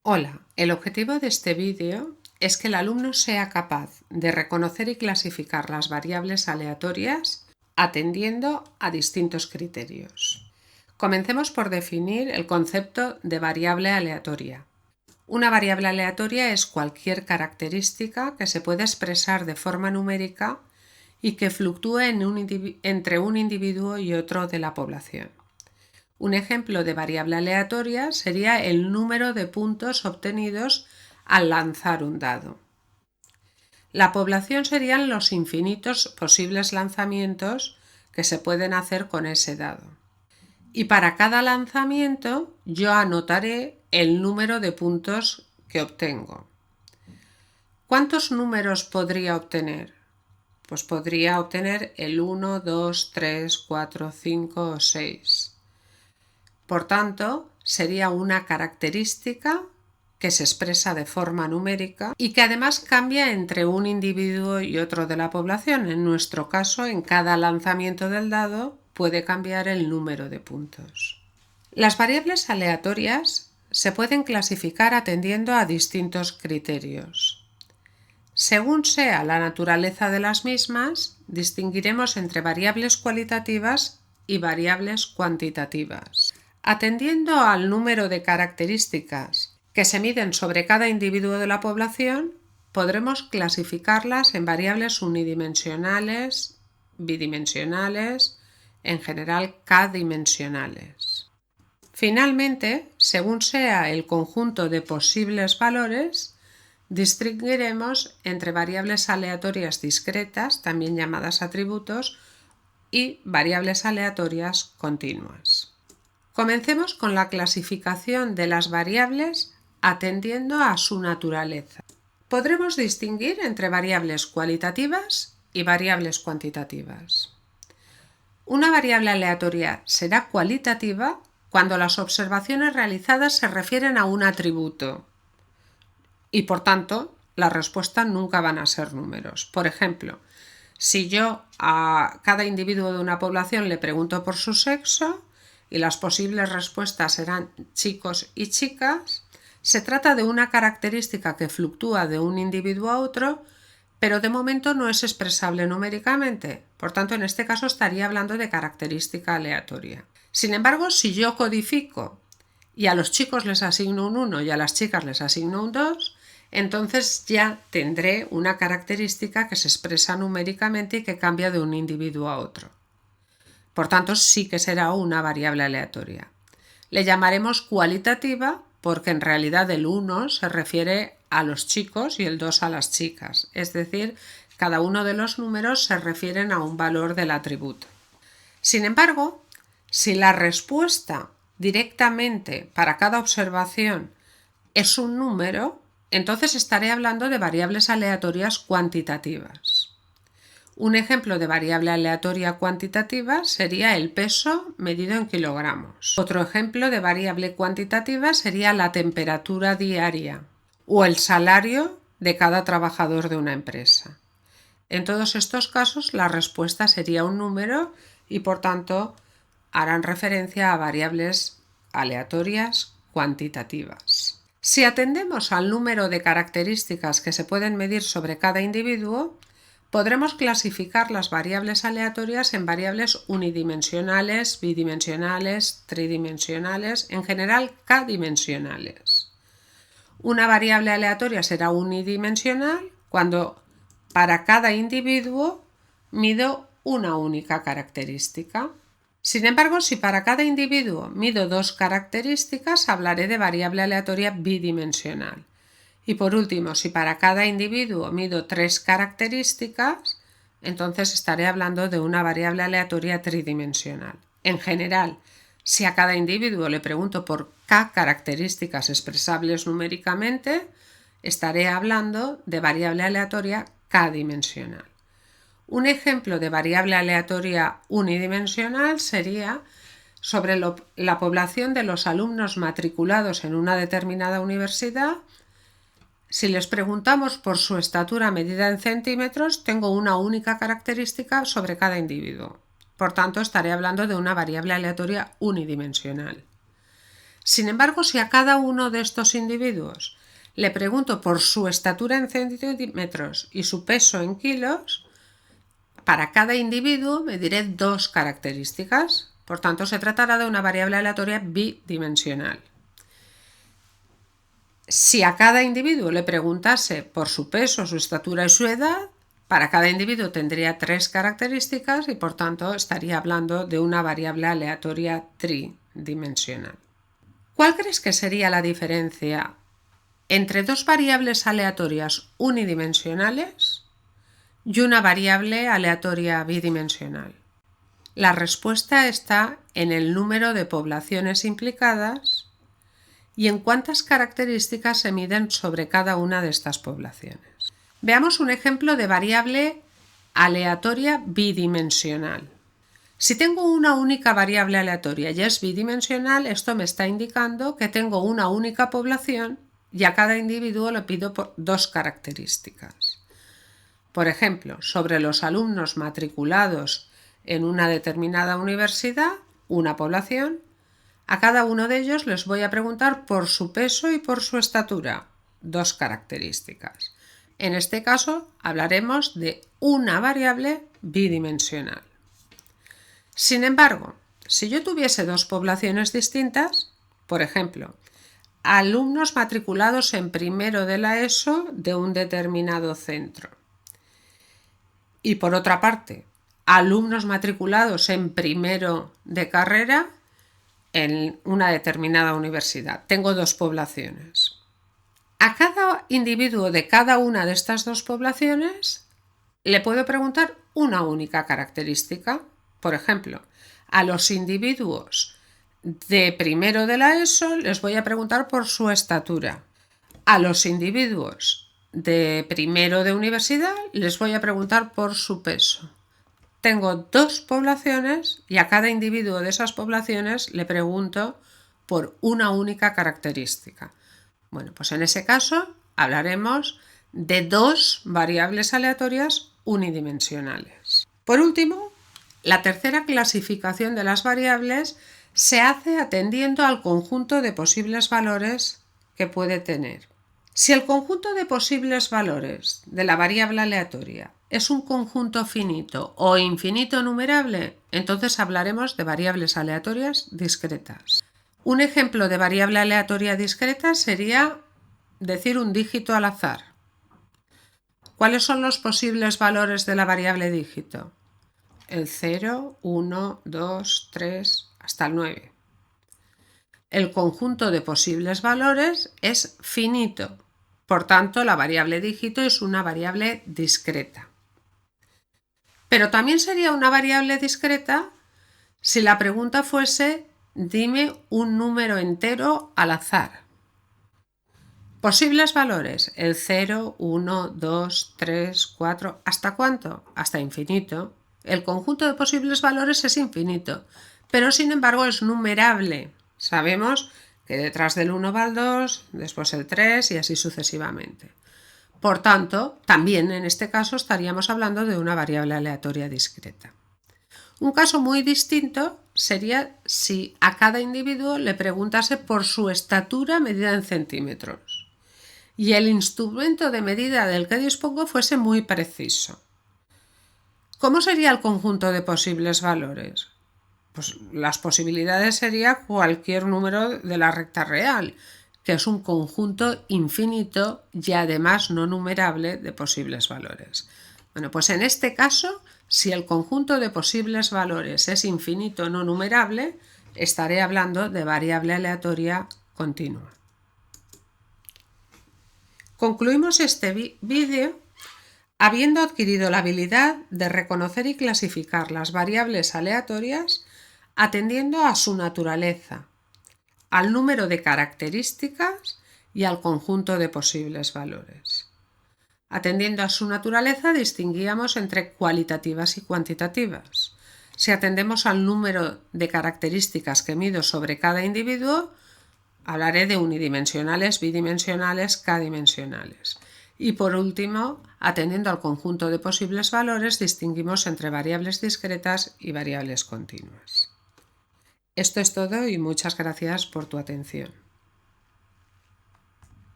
Hola, el objetivo de este vídeo es que el alumno sea capaz de reconocer y clasificar las variables aleatorias atendiendo a distintos criterios. Comencemos por definir el concepto de variable aleatoria. Una variable aleatoria es cualquier característica que se puede expresar de forma numérica y que fluctúe entre un individuo y otro de la población. Un ejemplo de variable aleatoria sería el número de puntos obtenidos al lanzar un dado. La población serían los infinitos posibles lanzamientos que se pueden hacer con ese dado. Y para cada lanzamiento yo anotaré el número de puntos que obtengo. ¿Cuántos números podría obtener? Pues podría obtener el 1, 2, 3, 4, 5 o 6. Por tanto, sería una característica que se expresa de forma numérica y que además cambia entre un individuo y otro de la población. En nuestro caso, en cada lanzamiento del dado puede cambiar el número de puntos. Las variables aleatorias se pueden clasificar atendiendo a distintos criterios. Según sea la naturaleza de las mismas, distinguiremos entre variables cualitativas y variables cuantitativas. Atendiendo al número de características que se miden sobre cada individuo de la población, podremos clasificarlas en variables unidimensionales, bidimensionales, en general k-dimensionales. Finalmente, según sea el conjunto de posibles valores, distinguiremos entre variables aleatorias discretas, también llamadas atributos, y variables aleatorias continuas. Comencemos con la clasificación de las variables atendiendo a su naturaleza. Podremos distinguir entre variables cualitativas y variables cuantitativas. Una variable aleatoria será cualitativa cuando las observaciones realizadas se refieren a un atributo y, por tanto, las respuestas nunca van a ser números. Por ejemplo, si yo a cada individuo de una población le pregunto por su sexo y las posibles respuestas serán chicos y chicas, se trata de una característica que fluctúa de un individuo a otro, pero de momento no es expresable numéricamente. Por tanto, en este caso estaría hablando de característica aleatoria. Sin embargo, si yo codifico y a los chicos les asigno un 1 y a las chicas les asigno un 2, entonces ya tendré una característica que se expresa numéricamente y que cambia de un individuo a otro. Por tanto, sí que será una variable aleatoria. Le llamaremos cualitativa porque en realidad el 1 se refiere a los chicos y el 2 a las chicas, es decir, cada uno de los números se refieren a un valor del atributo. Sin embargo, si la respuesta directamente para cada observación es un número, entonces estaré hablando de variables aleatorias cuantitativas. Un ejemplo de variable aleatoria cuantitativa sería el peso medido en kilogramos. Otro ejemplo de variable cuantitativa sería la temperatura diaria o el salario de cada trabajador de una empresa. En todos estos casos, la respuesta sería un número y, por tanto, harán referencia a variables aleatorias cuantitativas. Si atendemos al número de características que se pueden medir sobre cada individuo, podremos clasificar las variables aleatorias en variables unidimensionales, bidimensionales, tridimensionales, en general k-dimensionales. Una variable aleatoria será unidimensional cuando para cada individuo mido una única característica. Sin embargo, si para cada individuo mido dos características, hablaré de variable aleatoria bidimensional. Y por último, si para cada individuo mido tres características, entonces estaré hablando de una variable aleatoria tridimensional. En general, si a cada individuo le pregunto por k características expresables numéricamente, estaré hablando de variable aleatoria k-dimensional. Un ejemplo de variable aleatoria unidimensional sería sobre la población de los alumnos matriculados en una determinada universidad. Si les preguntamos por su estatura medida en centímetros, tengo una única característica sobre cada individuo. Por tanto, estaré hablando de una variable aleatoria unidimensional. Sin embargo, si a cada uno de estos individuos le pregunto por su estatura en centímetros y su peso en kilos, para cada individuo me diré dos características. Por tanto, se tratará de una variable aleatoria bidimensional. Si a cada individuo le preguntase por su peso, su estatura y su edad, para cada individuo tendría tres características y por tanto estaría hablando de una variable aleatoria tridimensional. ¿Cuál crees que sería la diferencia entre dos variables aleatorias unidimensionales y una variable aleatoria bidimensional? La respuesta está en el número de poblaciones implicadas y en cuántas características se miden sobre cada una de estas poblaciones. Veamos un ejemplo de variable aleatoria bidimensional. Si tengo una única variable aleatoria y es bidimensional, esto me está indicando que tengo una única población y a cada individuo le pido dos características. Por ejemplo, sobre los alumnos matriculados en una determinada universidad, una población, a cada uno de ellos les voy a preguntar por su peso y por su estatura, dos características. En este caso hablaremos de una variable bidimensional. Sin embargo, si yo tuviese dos poblaciones distintas, por ejemplo, alumnos matriculados en primero de la ESO de un determinado centro y por otra parte, alumnos matriculados en primero de carrera en una determinada universidad. Tengo dos poblaciones. A cada individuo de cada una de estas dos poblaciones le puedo preguntar una única característica. Por ejemplo, a los individuos de primero de la ESO les voy a preguntar por su estatura. A los individuos de primero de universidad les voy a preguntar por su peso. Tengo dos poblaciones y a cada individuo de esas poblaciones le pregunto por una única característica. Bueno, pues en ese caso hablaremos de dos variables aleatorias unidimensionales. Por último, la tercera clasificación de las variables se hace atendiendo al conjunto de posibles valores que puede tener. Si el conjunto de posibles valores de la variable aleatoria es un conjunto finito o infinito numerable, entonces hablaremos de variables aleatorias discretas. Un ejemplo de variable aleatoria discreta sería decir un dígito al azar. ¿Cuáles son los posibles valores de la variable dígito? El 0, 1, 2, 3, hasta el 9. El conjunto de posibles valores es finito, por tanto la variable dígito es una variable discreta. Pero también sería una variable discreta si la pregunta fuese dime un número entero al azar. Posibles valores, el 0, 1, 2, 3, 4, ¿hasta cuánto? Hasta infinito. El conjunto de posibles valores es infinito, pero sin embargo es numerable. Sabemos que detrás del 1 va el 2, después el 3 y así sucesivamente. Por tanto, también en este caso estaríamos hablando de una variable aleatoria discreta. Un caso muy distinto sería si a cada individuo le preguntase por su estatura medida en centímetros y el instrumento de medida del que dispongo fuese muy preciso. ¿Cómo sería el conjunto de posibles valores? Pues las posibilidades sería cualquier número de la recta real, que es un conjunto infinito y además no numerable de posibles valores. Bueno, pues en este caso, si el conjunto de posibles valores es infinito no numerable, estaré hablando de variable aleatoria continua. Concluimos este vídeo habiendo adquirido la habilidad de reconocer y clasificar las variables aleatorias atendiendo a su naturaleza, al número de características y al conjunto de posibles valores. Atendiendo a su naturaleza distinguíamos entre cualitativas y cuantitativas. Si atendemos al número de características que mido sobre cada individuo, hablaré de unidimensionales, bidimensionales, k-dimensionales. Y por último, atendiendo al conjunto de posibles valores, distinguimos entre variables discretas y variables continuas. Esto es todo y muchas gracias por tu atención.